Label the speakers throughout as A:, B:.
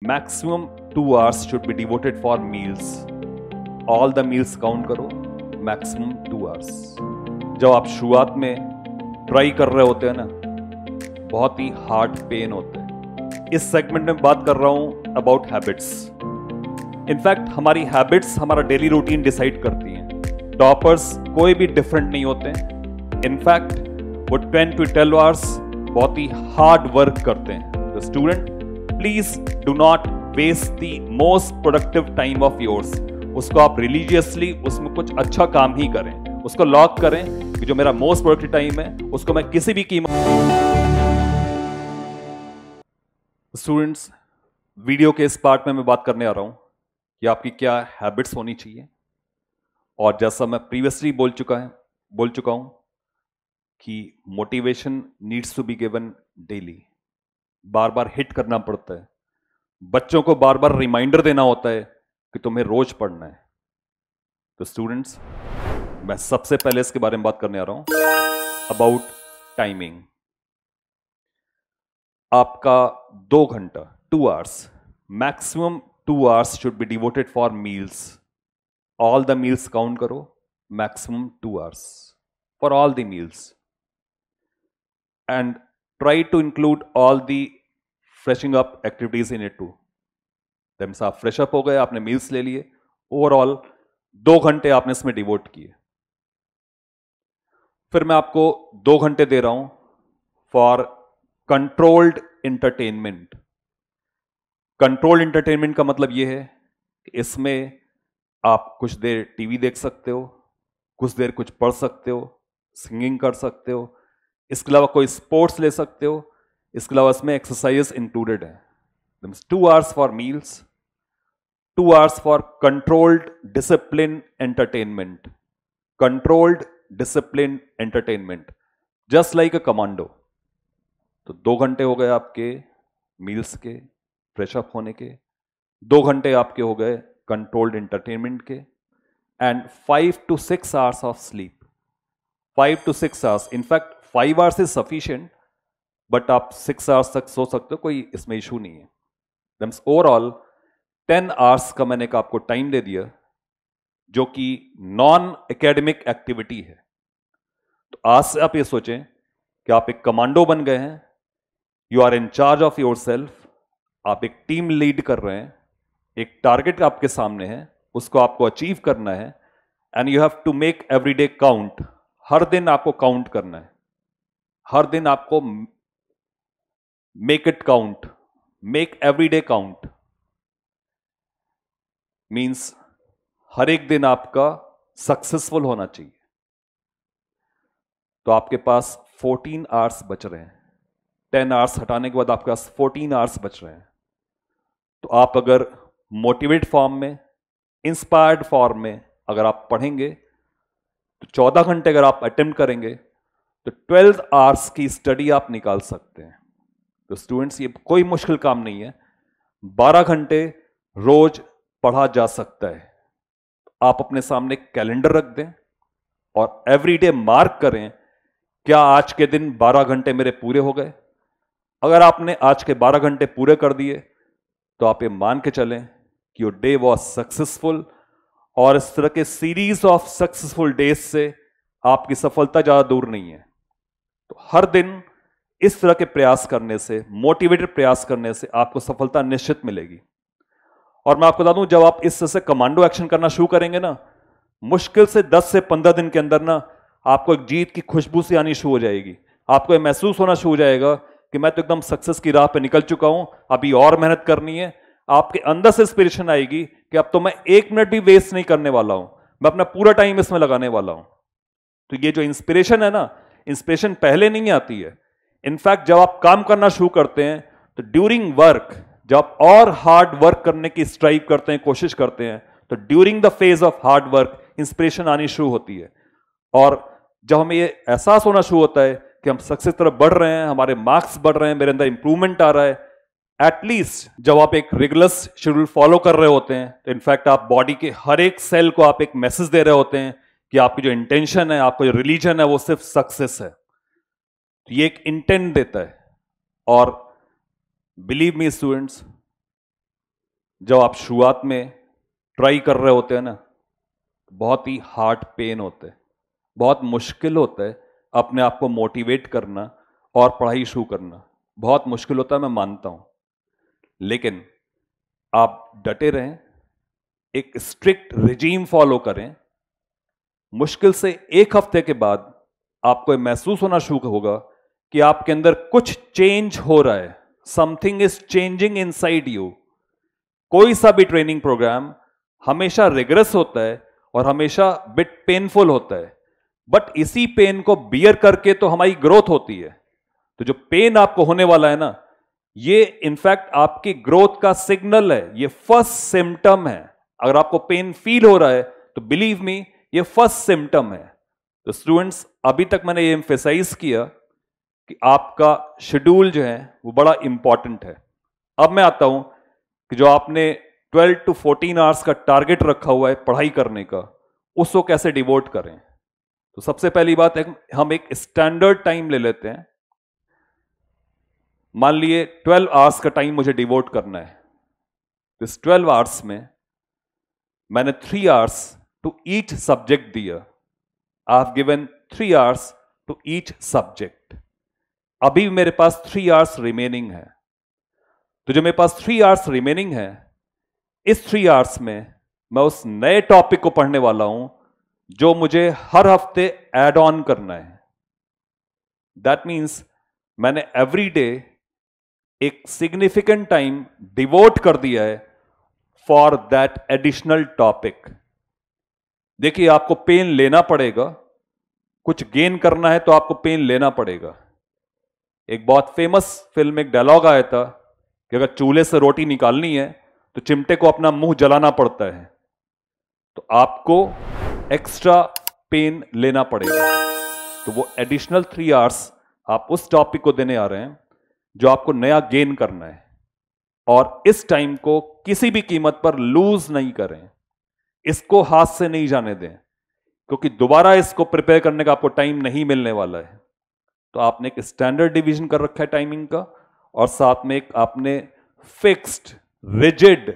A: Maximum 2 hours should be devoted for meals. All the meals count करो, maximum 2 hours. जब आप शुरुआत में ट्राई कर रहे होते हैं ना, बहुत ही हार्ड पेन होते हैं. इस सेगमेंट में बात कर रहा हूं अबाउट हैबिट्स. इनफैक्ट हमारी हैबिट्स हमारा डेली रूटीन डिसाइड करती हैं. टॉपर्स कोई भी डिफरेंट नहीं होते हैं. इनफैक्ट वो 10 to 12 आवर्स बहुत ही हार्ड वर्क करते हैं. तो student, please do not waste the most productive time of yours. उसको आप रिलीजियसली उसमें कुछ अच्छा काम ही करें. उसको लॉक करें कि जो मेरा मोस्ट प्रोडक्टिव टाइम है उसको मैं किसी भी कीमत. स्टूडेंट्स, वीडियो के इस पार्ट में मैं बात करने आ रहा हूं कि आपकी क्या हैबिट्स होनी चाहिए. और जैसा मैं प्रीवियसली बोल चुका हूं कि motivation needs to be given daily. बार बार हिट करना पड़ता है. बच्चों को बार बार रिमाइंडर देना होता है कि तुम्हें रोज पढ़ना है. तो स्टूडेंट्स, मैं सबसे पहले इसके बारे में बात करने आ रहा हूं अबाउट टाइमिंग. आपका 2 घंटा 2 hours, maximum 2 hours should be devoted for meals. All the meals count करो, maximum 2 hours for all the meals. And try to include all the freshing up activities in it too. That's आप fresh up हो गए, आपने meals ले लिए, overall 2 घंटे आपने इसमें डिवोट किए. फिर मैं आपको 2 घंटे दे रहा हूं for controlled entertainment. Controlled entertainment का मतलब यह है कि इसमें आप कुछ देर टीवी देख सकते हो, कुछ देर कुछ पढ़ सकते हो, सिंगिंग कर सकते हो, इसके अलावा कोई स्पोर्ट्स ले सकते हो. इसके अलावा इसमें एक्सरसाइज इंक्लूडेड है. 2 hours for meals, 2 hours for controlled discipline entertainment. Controlled discipline entertainment, just like a commando. तो 2 घंटे हो गए आपके मील्स के, फ्रेश अप होने के. 2 घंटे आपके हो गए कंट्रोल्ड एंटरटेनमेंट के. And 5 to 6 hours of sleep. 5 to 6 hours, in fact 5 hours is sufficient, but आप 6 आवर्स तक सो सकते हो, कोई इसमें इशू नहीं है. दैट्स ओवरऑल 10 आवर्स का मैंने आपको टाइम दे दिया, जो कि नॉन एकेडमिक एक्टिविटी है. तो आज से आप ये सोचें कि आप एक कमांडो बन गए हैं. You are in charge of yourself. आप एक टीम लीड कर रहे हैं. एक टारगेट आपके सामने है, उसको आपको अचीव करना है. And you have to make every day count. हर दिन आपको काउंट करना है. हर दिन आपको make it count, make every day count. Means हर एक दिन आपका सक्सेसफुल होना चाहिए. तो आपके पास 14 आवर्स बच रहे हैं. 10 आवर्स हटाने के बाद आपके पास 14 आवर्स बच रहे हैं. तो आप अगर मोटिवेट फॉर्म में, इंस्पायर्ड फॉर्म में अगर आप पढ़ेंगे तो 14 घंटे अगर आप अटेम्प्ट करेंगे तो 12 आवर्स की स्टडी आप निकाल सकते हैं. तो स्टूडेंट्स, ये कोई मुश्किल काम नहीं है. 12 घंटे रोज पढ़ा जा सकता है. आप अपने सामने कैलेंडर रख दें और एवरीडे मार्क करें, क्या आज के दिन 12 घंटे मेरे पूरे हो गए. अगर आपने आज के 12 घंटे पूरे कर दिए तो आप ये मान के चलें कि योर डे वॉज सक्सेसफुल. और इस तरह के सीरीज ऑफ सक्सेसफुल डेज से आपकी सफलता ज्यादा दूर नहीं है. तो हर दिन इस तरह के प्रयास करने से, मोटिवेटेड प्रयास करने से आपको सफलता निश्चित मिलेगी. और मैं आपको बता दूं, जब आप इस तरह से कमांडो एक्शन करना शुरू करेंगे ना, मुश्किल से 10 से 15 दिन के अंदर ना आपको एक जीत की खुशबू सी आनी शुरू हो जाएगी. आपको ये महसूस होना शुरू हो जाएगा कि मैं तो एकदम सक्सेस की राह पे निकल चुका हूं, अभी और मेहनत करनी है. आपके अंदर से इंस्पिरेशन आएगी कि अब तो मैं 1 मिनट भी वेस्ट नहीं करने वाला हूं, मैं अपना पूरा टाइम इसमें लगाने वाला हूं. तो ये जो इंस्पिरेशन है ना, इंस्पिरेशन पहले नहीं आती है. इनफैक्ट जब आप काम करना शुरू करते हैं तो ड्यूरिंग वर्क, जब आप और हार्ड वर्क करने की स्ट्राइव करते हैं, कोशिश करते हैं, तो during the phase of hard work inspiration आनी शुरू होती है. और जब हमें ये एहसास होना शुरू होता है कि हम सक्सेस तरफ बढ़ रहे हैं, हमारे मार्क्स बढ़ रहे हैं, मेरे अंदर इंप्रूवमेंट आ रहा है, एटलीस्ट जब आप एक रेगुलर शेड्यूल फॉलो कर रहे होते हैं, तो इनफैक्ट आप बॉडी के हर एक सेल को आप एक मैसेज दे रहे होते हैं कि आपकी जो इंटेंशन है, आपका जो रिलीजन है, वो सिर्फ सक्सेस है. तो ये एक इंटेंट देता है. और बिलीव मी स्टूडेंट्स, जब आप शुरुआत में ट्राई कर रहे होते हैं ना, बहुत ही हार्ट पेन होते हैं, बहुत मुश्किल होता है अपने आप को मोटिवेट करना और पढ़ाई शुरू करना, बहुत मुश्किल होता है, मैं मानता हूं। लेकिन आप डटे रहें, एक स्ट्रिक्ट रिजीम फॉलो करें। मुश्किल से 1 हफ्ते के बाद आपको ये महसूस होना शुरू होगा कि आपके अंदर कुछ चेंज हो रहा है, something is changing inside you. कोई सा भी ट्रेनिंग प्रोग्राम हमेशा रिग्रेस होता है और हमेशा बिट पेनफुल होता है, बट इसी पेन को बियर करके तो हमारी ग्रोथ होती है। तो जो पेन आपको होने वाला है ना, ये इनफैक्ट आपकी ग्रोथ का सिग्नल है, ये फर्स्ट सिम्टम है। अगर आपको पेन फील हो रहा है तो बिलीव मी, ये फर्स्ट सिम्टम है। तो स्टूडेंट्स, अभी तक मैंने ये एम्फेसाइज किया कि आपका शेड्यूल जो है वो बड़ा इंपॉर्टेंट है। अब मैं आता हूं कि जो आपने 12 to 14 आवर्स का टारगेट रखा हुआ है पढ़ाई करने का, उसको कैसे डिवोट करें। तो सबसे पहली बात है, हम एक स्टैंडर्ड टाइम ले लेते हैं। मान लिए 12 आवर्स का टाइम मुझे डिवोट करना है, तो इस 12 आवर्स में मैंने 3 आवर्स टू ईच सब्जेक्ट दिया। I have given 3 hours to each subject. अभी मेरे पास 3 आवर्स रिमेनिंग है। तो जो मेरे पास 3 आवर्स रिमेनिंग है, इस 3 आवर्स में मैं उस नए टॉपिक को पढ़ने वाला हूं जो मुझे हर हफ्ते ऐड ऑन करना है। दैट मीन्स मैंने एवरी डे एक सिग्निफिकेंट टाइम डिवोट कर दिया है फॉर दैट एडिशनल टॉपिक। देखिए, आपको पेन लेना पड़ेगा, कुछ गेन करना है तो आपको पेन लेना पड़ेगा। एक बहुत फेमस फिल्म, एक डायलॉग आया था कि अगर चूल्हे से रोटी निकालनी है तो चिमटे को अपना मुंह जलाना पड़ता है। तो आपको एक्स्ट्रा पेन लेना पड़ेगा। तो वो एडिशनल 3 आवर्स आप उस टॉपिक को देने आ रहे हैं जो आपको नया गेन करना है, और इस टाइम को किसी भी कीमत पर लूज नहीं करें, इसको हाथ से नहीं जाने दें, क्योंकि दोबारा इसको प्रिपेयर करने का आपको टाइम नहीं मिलने वाला है। तो आपने एक स्टैंडर्ड डिवीजन कर रखा है टाइमिंग का, और साथ में एक आपने फिक्स्ड रिजिड,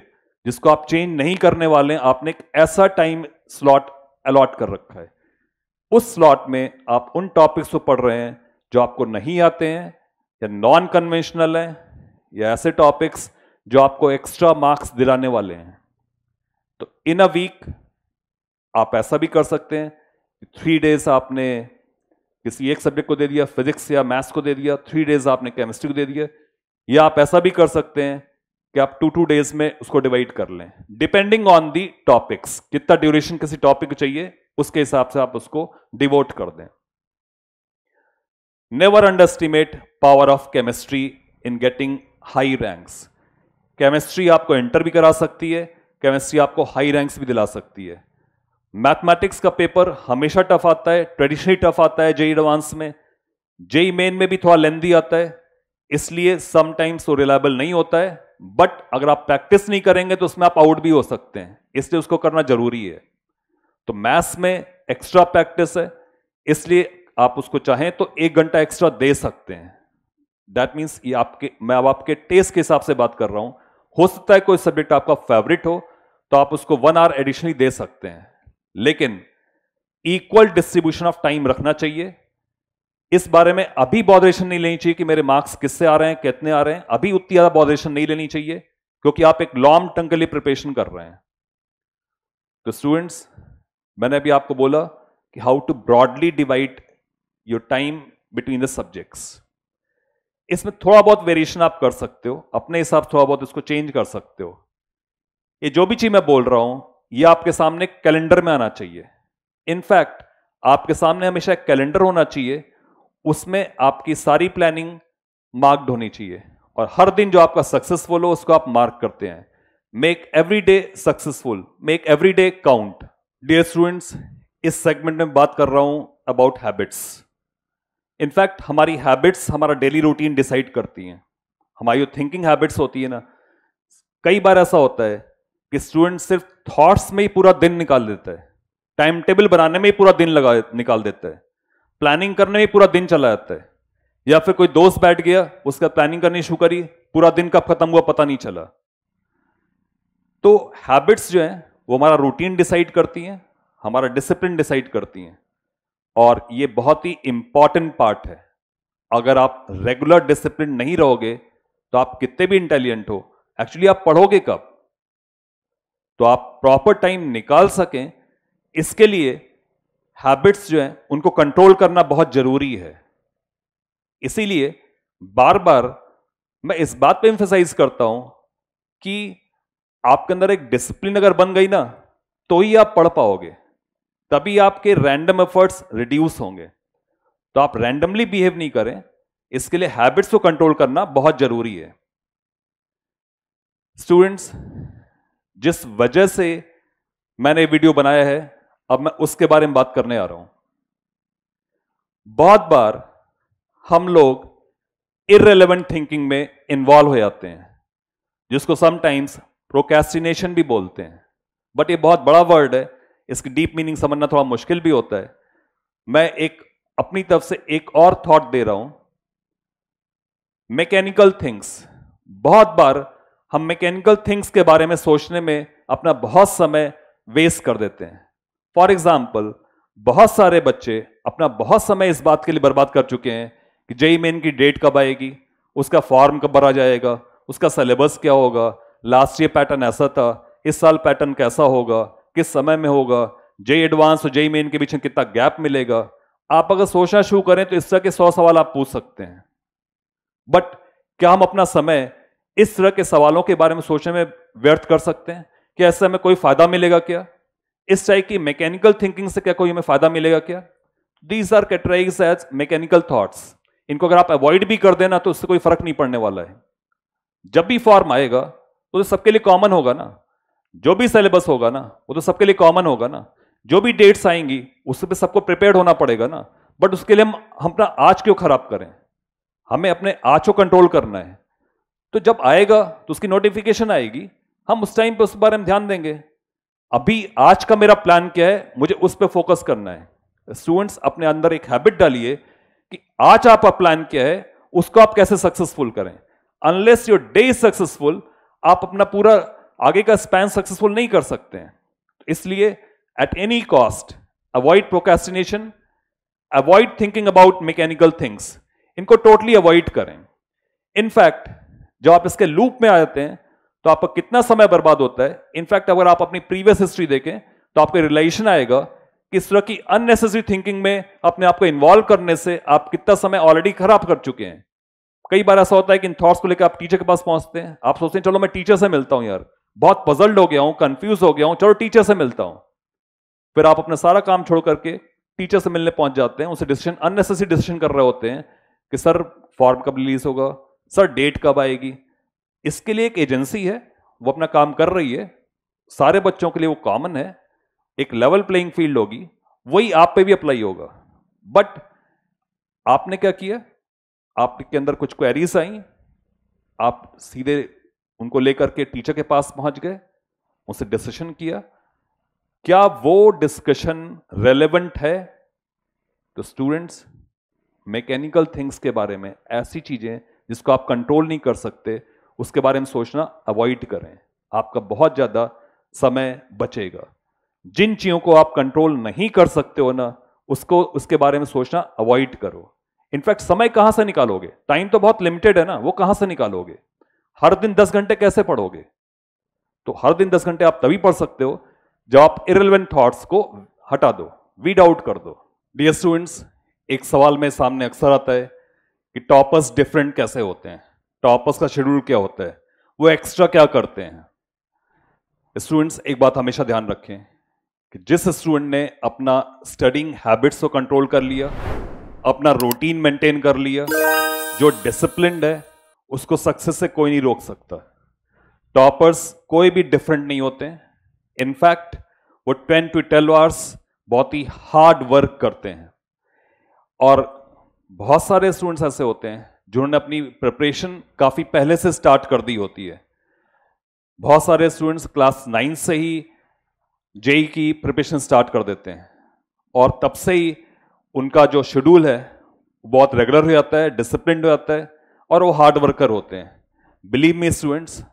A: जिसको आप चेंज नहीं करने वाले हैं, आपने एक ऐसा टाइम स्लॉट अलॉट कर रखा है। उस स्लॉट में आप उन टॉपिक्स को पढ़ रहे हैं जो आपको नहीं आते हैं, या नॉन कन्वेंशनल हैं, या ऐसे टॉपिक्स जो आपको एक्स्ट्रा मार्क्स दिलाने वाले हैं। तो इन अ वीक आप ऐसा भी कर सकते हैं, 3 डेज आपने किसी एक सब्जेक्ट को दे दिया, फिजिक्स या मैथ्स को दे दिया, 3 डेज आपने केमिस्ट्री को दे दिया, या आप ऐसा भी कर सकते हैं कि आप 2 डेज में उसको डिवाइड कर लें, डिपेंडिंग ऑन दी टॉपिक्स। कितना ड्यूरेशन किसी टॉपिक को चाहिए उसके हिसाब से आप उसको डिवोट कर दें। Never underestimate power of chemistry in getting high ranks. Chemistry आपको इंटर भी करा सकती है, केमिस्ट्री आपको हाई रैंक्स भी दिला सकती है। मैथमेटिक्स का पेपर हमेशा टफ आता है, ट्रेडिशनली टफ आता है जेईई एडवांस में, जेईई मेन में भी थोड़ा लेंदी आता है, इसलिए समटाइम्स वो रिलायबल नहीं होता है। बट अगर आप प्रैक्टिस नहीं करेंगे तो उसमें आप आउट भी हो सकते हैं, इसलिए उसको करना जरूरी है। तो मैथ्स में एक्स्ट्रा प्रैक्टिस है, इसलिए आप उसको चाहें तो 1 घंटा एक्स्ट्रा दे सकते हैं। दैट मीन्स ये मैं अब आपके टेस्ट के हिसाब से बात कर रहा हूं। हो सकता है कोई सब्जेक्ट आपका फेवरेट हो तो आप उसको 1 आवर एडिशनली दे सकते हैं, लेकिन इक्वल डिस्ट्रीब्यूशन ऑफ टाइम रखना चाहिए। इस बारे में अभी बॉदरेशन नहीं लेनी चाहिए कि मेरे मार्क्स किससे आ रहे हैं, कितने आ रहे हैं, अभी उतनी ज्यादा बॉदरेशन नहीं लेनी चाहिए, क्योंकि आप एक लॉन्ग टर्म के लिए प्रिपरेशन कर रहे हैं। तो स्टूडेंट्स, मैंने अभी आपको बोला कि how to broadly divide your time between the subjects. इसमें थोड़ा बहुत वेरिएशन आप कर सकते हो, अपने हिसाब से थोड़ा बहुत इसको चेंज कर सकते हो। ये जो भी चीज मैं बोल रहा हूं, ये आपके सामने कैलेंडर में आना चाहिए। इनफैक्ट आपके सामने हमेशा एक कैलेंडर होना चाहिए, उसमें आपकी सारी प्लानिंग मार्क्ड होनी चाहिए, और हर दिन जो आपका सक्सेसफुल हो उसको आप मार्क करते हैं। Make every day successful, make every day count. Dear students, इस सेगमेंट में बात कर रहा हूं अबाउट हैबिट्स। इनफैक्ट हमारी हैबिट्स हमारा डेली रूटीन डिसाइड करती हैं। हमारी जो थिंकिंग हैबिट्स होती है ना, कई बार ऐसा होता है कि स्टूडेंट सिर्फ थॉट्स में ही पूरा दिन निकाल देता है, टाइम टेबल बनाने में ही पूरा दिन निकाल देता है, प्लानिंग करने में पूरा दिन चला जाता है, या फिर कोई दोस्त बैठ गया उसका प्लानिंग करनी शुरू करी, पूरा दिन कब खत्म हुआ पता नहीं चला। तो हैबिट्स जो हैं वो हमारा रूटीन डिसाइड करती हैं, हमारा डिसिप्लिन डिसाइड करती हैं, और ये बहुत ही इंपॉर्टेंट पार्ट है। अगर आप रेगुलर डिसिप्लिन नहीं रहोगे तो आप कितने भी इंटेलिजेंट हो, एक्चुअली आप पढ़ोगे कब? तो आप प्रॉपर टाइम निकाल सकें, इसके लिए हैबिट्स जो हैं उनको कंट्रोल करना बहुत जरूरी है। इसीलिए बार बार मैं इस बात पे एम्फेसाइज करता हूं कि आपके अंदर एक डिसिप्लिन अगर बन गई ना तो ही आप पढ़ पाओगे, तभी आपके रैंडम एफर्ट्स रिड्यूस होंगे। तो आप रैंडमली बिहेव नहीं करें, इसके लिए हैबिट्स को कंट्रोल करना बहुत जरूरी है। स्टूडेंट्स, जिस वजह से मैंने वीडियो बनाया है अब मैं उसके बारे में बात करने आ रहा हूं। बहुत बार हम लोग इररिलेवेंट थिंकिंग में इन्वॉल्व हो जाते हैं, जिसको समटाइम्स प्रोक्रेस्टिनेशन भी बोलते हैं, बट ये बहुत बड़ा वर्ड है, इसकी डीप मीनिंग समझना थोड़ा मुश्किल भी होता है। मैं एक अपनी तरफ से एक और थॉट दे रहा हूं, मैकेनिकल थिंग्स। बहुत बार हम मैकेनिकल थिंग्स के बारे में सोचने में अपना बहुत समय वेस्ट कर देते हैं। फॉर एग्जाम्पल, बहुत सारे बच्चे अपना बहुत समय इस बात के लिए बर्बाद कर चुके हैं कि जेईई मेन की डेट कब आएगी, उसका फॉर्म कब भरा जाएगा, उसका सिलेबस क्या होगा, लास्ट ईयर पैटर्न ऐसा था, इस साल पैटर्न कैसा होगा, किस समय में होगा, जेईई एडवांस और जेईई मेन के बीच में कितना गैप मिलेगा। आप अगर सोचना शुरू करें तो इस तरह के 100 सवाल आप पूछ सकते हैं, बट क्या हम अपना समय इस तरह के सवालों के बारे में सोचने में व्यर्थ कर सकते हैं? क्या इससे हमें कोई फायदा मिलेगा? क्या इस टाइप की मैकेनिकल थिंकिंग से क्या कोई हमें फायदा मिलेगा? क्या these are categorised as mechanical thoughts. इनको अगर आप अवॉइड भी कर देना तो उससे कोई फर्क नहीं पड़ने वाला है। जब भी फॉर्म आएगा तो सबके लिए कॉमन होगा ना, जो भी सिलेबस होगा ना वो तो सबके लिए कॉमन होगा ना, जो भी डेट्स आएंगी उससे पे सबको प्रिपेयर्ड होना पड़ेगा ना। बट उसके लिए हम अपना आज क्यों खराब करें? हमें अपने आज को कंट्रोल करना है। तो जब आएगा तो उसकी नोटिफिकेशन आएगी, हम उस टाइम पे उस बारे में ध्यान देंगे। अभी आज का मेरा प्लान क्या है, मुझे उस पर फोकस करना है। स्टूडेंट्स, अपने अंदर एक हैबिट डालिए कि आज आपका प्लान क्या है, उसको आप कैसे सक्सेसफुल करें। Unless your day is successful, आप अपना पूरा आगे का स्पैन सक्सेसफुल नहीं कर सकते हैं। इसलिए at any cost avoid procrastination, avoid thinking about mechanical things. इनको टोटली अवॉइड करें। इनफैक्ट जब आप इसके लूप में आ जाते हैं तो आपका कितना समय बर्बाद होता है। इनफैक्ट अगर आप अपनी प्रीवियस हिस्ट्री देखें तो आपको रियलाइजेशन आएगा कि इस तरह की अननेसेसरी थिंकिंग में अपने आप को इन्वॉल्व करने से आप कितना समय ऑलरेडी खराब कर चुके हैं। कई बार ऐसा होता है कि इन थॉट्स को लेकर आप टीचर के पास पहुंचते हैं, आप सोचते हैं चलो मैं टीचर से मिलता हूं, यार बहुत पजल्ड हो गया हूं, कंफ्यूज हो गया हूं, चलो टीचर से मिलता हूं। फिर आप अपना सारा काम छोड़ करके टीचर से मिलने पहुंच जाते हैं, उनसे डिसीजन, अननेसेसरी डिसीजन कर रहे होते हैं कि सर फॉर्म कब रिलीज होगा, सर डेट कब आएगी। इसके लिए एक एजेंसी है, वो अपना काम कर रही है, सारे बच्चों के लिए वो कॉमन है, एक लेवल प्लेइंग फील्ड होगी, वही आप पे भी अप्लाई होगा। बट आपने क्या किया, आपके अंदर कुछ क्वेरीज आई, आप सीधे उनको लेकर के टीचर के पास पहुंच गए, उनसे डिस्कशन किया। क्या वो डिस्कशन रेलेवेंट है? तो स्टूडेंट्स, मैकेनिकल थिंग्स के बारे में, ऐसी चीजें जिसको आप कंट्रोल नहीं कर सकते, उसके बारे में सोचना अवॉइड करें। आपका बहुत ज्यादा समय बचेगा। जिन चीजों को आप कंट्रोल नहीं कर सकते हो ना, उसके बारे में सोचना अवॉइड करो। इनफैक्ट समय कहां से निकालोगे? टाइम तो बहुत लिमिटेड है ना, वो कहां से निकालोगे? हर दिन 10 घंटे कैसे पढ़ोगे? तो हर दिन 10 घंटे आप तभी पढ़ सकते हो जब आप इररिलेवेंट थॉट्स को हटा दो, वीड आउट कर दो। डियर स्टूडेंट्स, एक सवाल मेरे सामने अक्सर आता है कि टॉपर्स डिफरेंट कैसे होते हैं, टॉपर्स का शेड्यूल क्या होता है, वो एक्स्ट्रा क्या करते हैं। स्टूडेंट्स, एक बात हमेशा ध्यान रखें कि जिस स्टूडेंट ने अपना स्टडिंग हैबिट्स को कंट्रोल कर लिया, अपना रूटीन मेंटेन कर लिया, जो डिसिप्लिन्ड है, उसको सक्सेस से कोई नहीं रोक सकता। टॉपर्स कोई भी डिफरेंट नहीं होते। इनफैक्ट वो 10 to 12 आवर्स बहुत ही हार्ड वर्क करते हैं। और बहुत सारे स्टूडेंट्स ऐसे होते हैं जिन्होंने अपनी प्रिपरेशन काफी पहले से स्टार्ट कर दी होती है। बहुत सारे स्टूडेंट्स क्लास 9 से ही जेईई की प्रिपरेशन स्टार्ट कर देते हैं और तब से ही उनका जो शेड्यूल है बहुत रेगुलर हो जाता है, डिसिप्लिन्ड हो जाता है और वो हार्ड वर्कर होते हैं। बिलीव मी स्टूडेंट्स,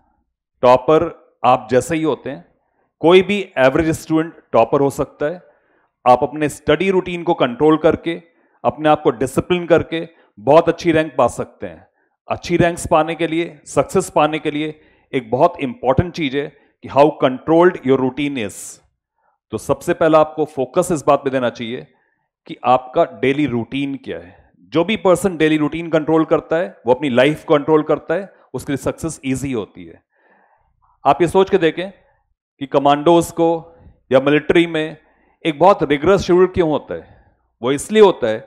A: टॉपर आप जैसे ही होते हैं, कोई भी एवरेज स्टूडेंट टॉपर हो सकता है। आप अपने स्टडी रूटीन को कंट्रोल करके, अपने आप को डिसिप्लिन करके बहुत अच्छी रैंक पा सकते हैं। अच्छी रैंक्स पाने के लिए, सक्सेस पाने के लिए एक बहुत इंपॉर्टेंट चीज है कि how controlled your routine is. तो सबसे पहला आपको फोकस इस बात पे देना चाहिए कि आपका डेली रूटीन क्या है। जो भी पर्सन डेली रूटीन कंट्रोल करता है वो अपनी लाइफ कंट्रोल करता है, उसके लिए सक्सेस इजी होती है। आप ये सोच के देखें कि कमांडोज को या मिलिट्री में एक बहुत रिगरस शेड्यूल क्यों होता है। वो इसलिए होता है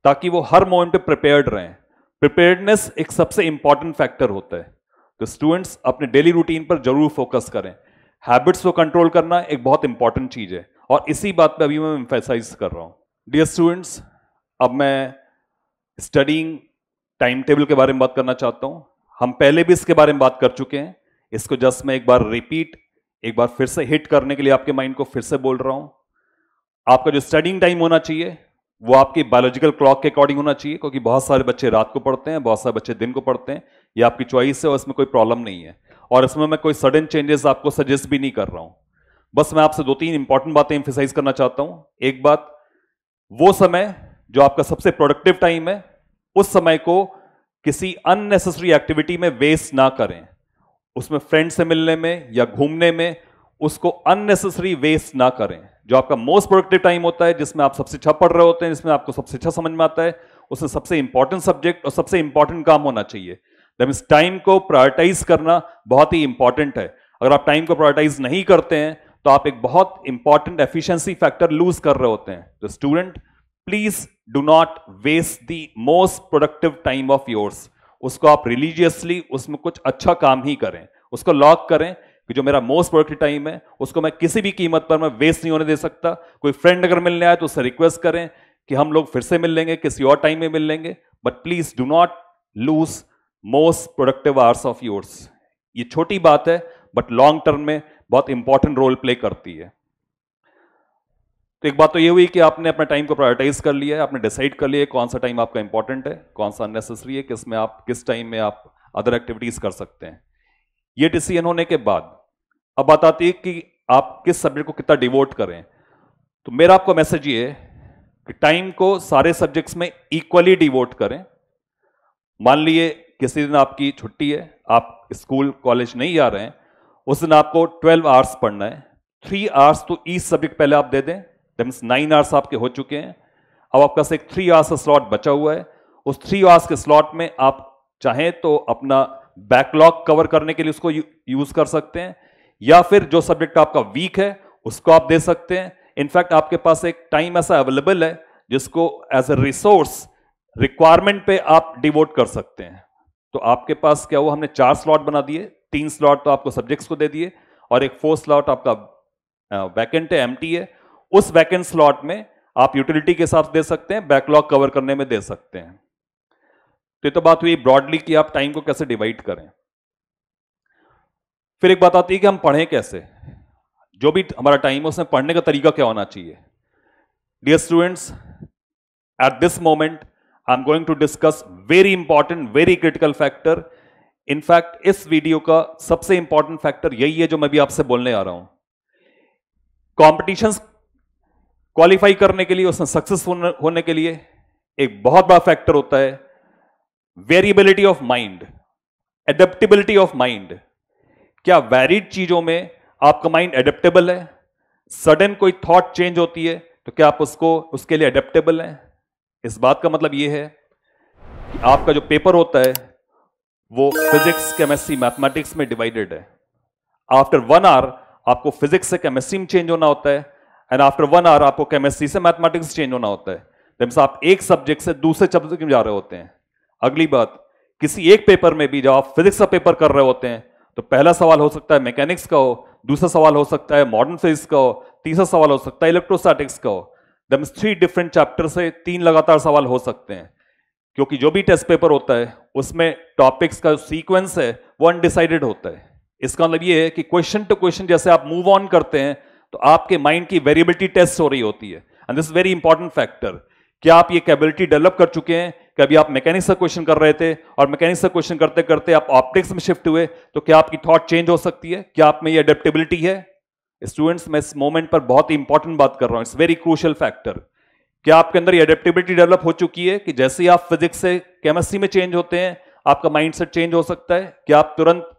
A: ताकि वो हर मोमेंट पे प्रिपेयर्ड रहें। प्रिपेयर्डनेस एक सबसे इंपॉर्टेंट फैक्टर होता है। तो स्टूडेंट्स अपने डेली रूटीन पर जरूर फोकस करें। हैबिट्स को कंट्रोल करना एक बहुत इंपॉर्टेंट चीज है और इसी बात पे अभी मैं एम्फेसाइज कर रहा हूं। डियर स्टूडेंट्स, अब मैं स्टडीइंग टाइम टेबल के बारे में बात करना चाहता हूं। हम पहले भी इसके बारे में बात कर चुके हैं। इसको जस्ट मैं एक बार रिपीट, एक बार फिर से हिट करने के लिए आपके माइंड को फिर से बोल रहा हूं। आपका जो स्टडीइंग टाइम होना चाहिए वो आपकी बायोलॉजिकल क्लॉक के अकॉर्डिंग होना चाहिए, क्योंकि बहुत सारे बच्चे रात को पढ़ते हैं, बहुत सारे बच्चे दिन को पढ़ते हैं। ये आपकी चॉइस है और इसमें कोई प्रॉब्लम नहीं है और इसमें मैं कोई सडन चेंजेस आपको सजेस्ट भी नहीं कर रहा हूं। बस मैं आपसे 2-3 इंपॉर्टेंट बातें एम्फेसाइज करना चाहता हूं। एक बात, वो समय जो आपका सबसे प्रोडक्टिव टाइम है, उस समय को किसी अननेसेसरी एक्टिविटी में वेस्ट ना करें। उसमें फ्रेंड से मिलने में या घूमने में उसको अननेसेसरी वेस्ट ना करें। जो आपका मोस्ट प्रोडक्टिव टाइम होता है, जिसमें आप सबसे अच्छा पढ़ रहे होते हैं, जिसमें आपको सबसे अच्छा समझ में आता है, उसमें सबसे इंपॉर्टेंट सब्जेक्ट और सबसे इंपॉर्टेंट काम होना चाहिए। दैट मींस टाइम को प्रायोरिटाइज करना बहुत ही इंपॉर्टेंट है। अगर आप टाइम को प्रायोरिटाइज नहीं करते हैं तो आप एक बहुत इंपॉर्टेंट एफिशिएंसी फैक्टर लूज कर रहे होते हैं। तो student, please do not waste the most productive time of yours. उसको आप रिलीजियसली उसमें कुछ अच्छा काम ही करें, उसको लॉक करें कि जो मेरा मोस्ट प्रोडक्टिव टाइम है उसको मैं किसी भी कीमत पर मैं वेस्ट नहीं होने दे सकता। कोई फ्रेंड अगर मिलने आए तो उससे रिक्वेस्ट करें कि हम लोग फिर से मिल लेंगे, किसी और टाइम में मिल लेंगे, but please do not lose most productive hours of yours. ये छोटी बात है बट लॉन्ग टर्म में बहुत इंपॉर्टेंट रोल प्ले करती है। तो एक बात तो ये हुई कि आपने अपने टाइम को प्रायोरिटाइज कर लिया है, आपने डिसाइड कर लिया है कौन सा टाइम आपका इंपॉर्टेंट है, कौन सा अननेसेसरी है, किसमें आप किस टाइम में आप अदर एक्टिविटीज कर सकते हैं। ये डिसीजन होने के बाद अब बात आती है कि आप किस सब्जेक्ट को कितना डिवोट करें। तो मेरा आपको मैसेज ये है कि टाइम को सारे सब्जेक्ट्स में इक्वली डिवोट करें। मान लिए किसी दिन आपकी छुट्टी है, आप स्कूल कॉलेज नहीं जा रहे हैं, उस दिन आपको 12 आवर्स पढ़ना है। 3 आवर्स तो ईच सब्जेक्ट पहले आप दे दें, दैट मींस 9 आवर्स आपके हो चुके हैं। अब आपका से एक 3 आवर्स का स्लॉट बचा हुआ है। उस 3 आवर्स के स्लॉट में आप चाहें तो अपना बैकलॉग कवर करने के लिए उसको यूज कर सकते हैं, या फिर जो सब्जेक्ट आपका वीक है उसको आप दे सकते हैं। इनफैक्ट आपके पास एक टाइम ऐसा अवेलेबल है जिसको एज ए रिसोर्स रिक्वायरमेंट पे आप डिवोट कर सकते हैं। तो आपके पास क्या हुआ, हमने 4 स्लॉट बना दिए, 3 स्लॉट तो आपको सब्जेक्ट्स को दे दिए और एक 4 स्लॉट आपका वैकेंट है, एम्प्टी है। उस वैकेंट स्लॉट में आप यूटिलिटी के हिसाब से दे सकते हैं, बैकलॉग कवर करने में दे सकते हैं। तो ये तो बात हुई ब्रॉडली कि आप टाइम को कैसे डिवाइड करें। फिर एक बात आती है कि हम पढ़ें कैसे। जो भी हमारा टाइम है उसमें पढ़ने का तरीका क्या होना चाहिए। Dear students, at this moment I am going to discuss very important, very critical factor. In fact इस वीडियो का सबसे इंपॉर्टेंट फैक्टर यही है जो मैं भी आपसे बोलने आ रहा हूं। कॉम्पिटिशंस क्वालिफाई करने के लिए, उसमें सक्सेसफुल होने के लिए एक बहुत बड़ा फैक्टर होता है variability of mind, adaptability of mind. क्या वैरिड चीजों में आपका माइंड एडेप्टेबल है? सडन कोई थॉट चेंज होती है तो क्या आप उसके लिए एडेप्टेबल हैं? इस बात का मतलब यह है कि आपका जो पेपर होता है वो फिजिक्स, केमिस्ट्री, मैथमेटिक्स में डिवाइडेड है। आफ्टर 1 आवर आपको फिजिक्स से केमिस्ट्री में चेंज होना होता है एंड आफ्टर 1 आवर आपको केमिस्ट्री से मैथमेटिक्स चेंज होना होता है। दैट आप एक सब्जेक्ट से दूसरे सब्जेक्ट में जा रहे होते हैं। अगली बात, किसी एक पेपर में भी जब आप फिजिक्स का पेपर कर रहे होते हैं तो पहला सवाल हो सकता है मैकेनिक्स का हो, दूसरा सवाल हो सकता है मॉडर्न फिजिक्स का हो, तीसरा सवाल हो सकता है इलेक्ट्रोस्टैटिक्स का हो। दैट मींस 3 डिफरेंट चैप्टर से 3 लगातार सवाल हो सकते हैं, क्योंकि जो भी टेस्ट पेपर होता है उसमें टॉपिक्स का सीक्वेंस है वो अनडिसाइडेड होता है। इसका मतलब ये है कि क्वेश्चन टू क्वेश्चन जैसे आप मूव ऑन करते हैं तो आपके माइंड की वेरिएबिलिटी टेस्ट हो रही होती है। And this very important factor, क्या आप ये कैपेबिलिटी डेवलप कर चुके हैं कि अभी आप मैकेनिक्स का क्वेश्चन कर रहे थे और मैकेनिक्स का क्वेश्चन करते करते आप ऑप्टिक्स में शिफ्ट हुए, तो क्या आपकी थॉट चेंज हो सकती है? क्या आप में ये अडेप्टेबिलिटी है? स्टूडेंट्स, मैं इस मोमेंट पर बहुत ही इंपॉर्टेंट बात कर रहा हूं, इट्स वेरी क्रूशियल फैक्टर। क्या आपके अंदर ये अडेप्टेबिलिटी डेवलप हो चुकी है कि जैसे ही आप फिजिक्स से केमिस्ट्री में चेंज होते हैं, आपका माइंडसेट चेंज हो सकता है? क्या आप तुरंत,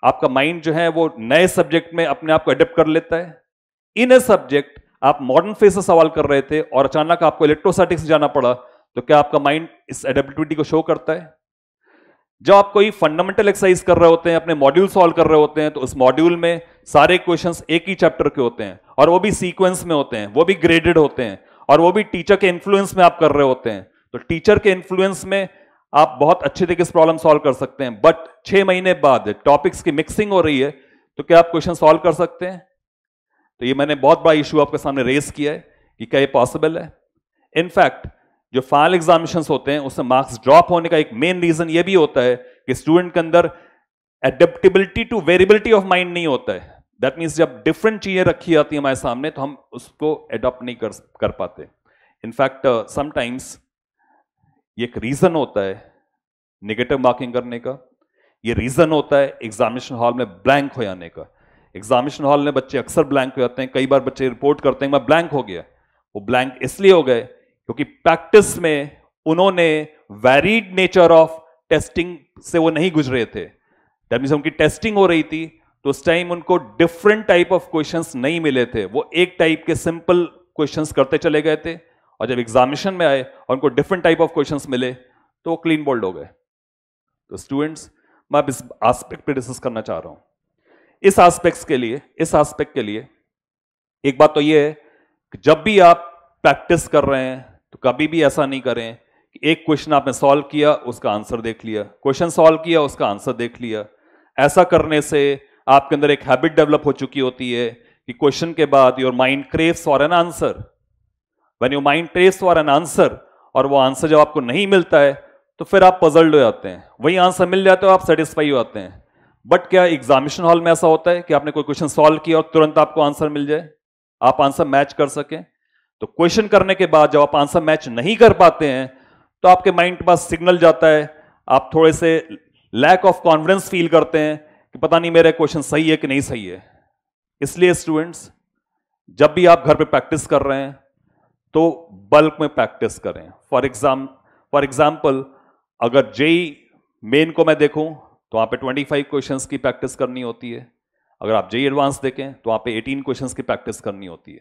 A: आपका माइंड जो है वो नए सब्जेक्ट में अपने आप को अडेप्ट कर लेता है? इन ए सब्जेक्ट आप मॉडर्न फेज से सवाल कर रहे थे और अचानक आपको इलेक्ट्रोस्टैटिक्स जाना पड़ा, तो क्या आपका माइंड इस एडेप्टिविटी को शो करता है? जब आप कोई फंडामेंटल एक्सरसाइज कर रहे होते हैं, अपने मॉड्यूल सॉल्व कर रहे होते हैं, तो उस मॉड्यूल में सारे क्वेश्चंस एक ही चैप्टर के होते हैं और वो भी सीक्वेंस में होते हैं, वो भी ग्रेडेड होते हैं और वो भी टीचर के इन्फ्लुएंस में आप कर रहे होते हैं। तो टीचर के इन्फ्लुएंस में आप बहुत अच्छे तरीके से प्रॉब्लम सॉल्व कर सकते हैं, बट 6 महीने बाद टॉपिक्स की मिक्सिंग हो रही है, तो क्या आप क्वेश्चन सॉल्व कर सकते हैं? तो ये मैंने बहुत बड़ा इशू आपके सामने रेज किया है कि क्या ये पॉसिबल है। इनफैक्ट जो फाइनल एग्जामिनेशंस होते हैं उसमें मार्क्स ड्रॉप होने का एक मेन रीजन ये भी होता है कि स्टूडेंट के अंदर adaptability to variability of mind नहीं होता है। दैट मीन्स जब डिफरेंट चीजें रखी जाती हैं हमारे सामने तो हम उसको एडॉप्ट नहीं कर पाते। इनफैक्ट समटाइम्स ये एक रीजन होता है नेगेटिव मार्किंग करने का, ये रीजन होता है एग्जामिनेशन हॉल में ब्लैंक हो जाने का। एग्जामिनेशन हॉल में बच्चे अक्सर ब्लैंक हो जाते हैं, कई बार बच्चे रिपोर्ट करते हैं मैं ब्लैंक हो गया। वो ब्लैंक इसलिए हो गए क्योंकि प्रैक्टिस में उन्होंने वैरीड नेचर ऑफ टेस्टिंग से वो नहीं गुजरे थे। दैट मींस उनकी टेस्टिंग हो रही थी तो उस टाइम उनको डिफरेंट टाइप ऑफ क्वेश्चंस नहीं मिले थे, वो एक टाइप के सिंपल क्वेश्चंस करते चले गए थे और जब एग्जामिनेशन में आए और उनको डिफरेंट टाइप ऑफ क्वेश्चंस मिले तो वो क्लीन बोल्ड हो गए। तो स्टूडेंट्स, मैं इस एस्पेक्ट पे डिस्कस करना चाह रहा हूं। इस एस्पेक्ट के लिए एक बात तो ये है कि जब भी आप प्रैक्टिस कर रहे हैं तो कभी भी ऐसा नहीं करें कि एक क्वेश्चन आपने सॉल्व किया उसका आंसर देख लिया, क्वेश्चन सॉल्व किया उसका आंसर देख लिया। ऐसा करने से आपके अंदर एक हैबिट डेवलप हो चुकी होती है कि क्वेश्चन के बाद your mind craves for an answer. When your mind craves for an answer और वो आंसर जब आपको नहीं मिलता है तो फिर आप पजल्ड हो जाते हैं, वही आंसर मिल जाता है आप सेटिस्फाई हो जाते हैं। बट क्या एग्जामिनेशन हॉल में ऐसा होता है कि आपने कोई क्वेश्चन सॉल्व किया और तुरंत आपको आंसर मिल जाए, आप आंसर मैच कर सकें? तो क्वेश्चन करने के बाद जब आप आंसर मैच नहीं कर पाते हैं तो आपके माइंड के पास सिग्नल जाता है, आप थोड़े से लैक ऑफ कॉन्फिडेंस फील करते हैं कि पता नहीं मेरा क्वेश्चन सही है कि नहीं सही है। इसलिए स्टूडेंट्स, जब भी आप घर पे प्रैक्टिस कर रहे हैं तो बल्क में प्रैक्टिस करें। फॉर एग्जाम्पल अगर जेई मेन को मैं देखूं तो वहां पे 25 क्वेश्चंस की प्रैक्टिस करनी होती है। अगर आप जेई एडवांस देखें तो वहां पे 18 क्वेश्चंस की प्रैक्टिस करनी होती है।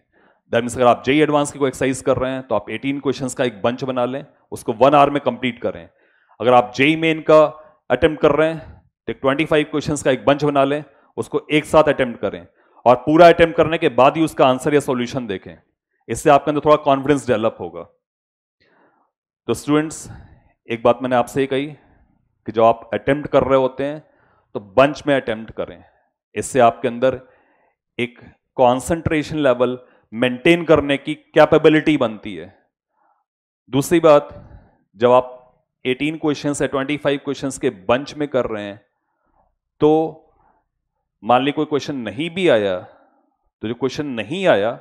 A: दैट मींस अगर आप जेई एडवांस की कोई एक्सरसाइज कर रहे हैं तो आप 18 क्वेश्चंस का एक बंच बना लें, उसको 1 आवर में कंप्लीट करें। अगर आप जेई मेन का अटेम्प्ट कर रहे हैं तो 25 क्वेश्चंस का एक बंच बना लें, उसको एक साथ अटेम्प्ट करें और पूरा अटेम्प्ट करने के बाद ही उसका आंसर या सॉल्यूशन देखें। इससे आपके अंदर थोड़ा कॉन्फिडेंस डेवलप होगा। तो स्टूडेंट्स, एक बात मैंने आपसे ही कही कि जो आप अटेम्प्ट कर रहे होते हैं तो बंच में अटेम्प्ट करें, इससे आपके अंदर एक कॉन्सेंट्रेशन लेवल मेंटेन करने की कैपेबिलिटी बनती है। दूसरी बात, जब आप 18 क्वेश्चंस या 25 क्वेश्चंस के बंच में कर रहे हैं तो मान ली कोई क्वेश्चन नहीं भी आया, तो जो क्वेश्चन नहीं आया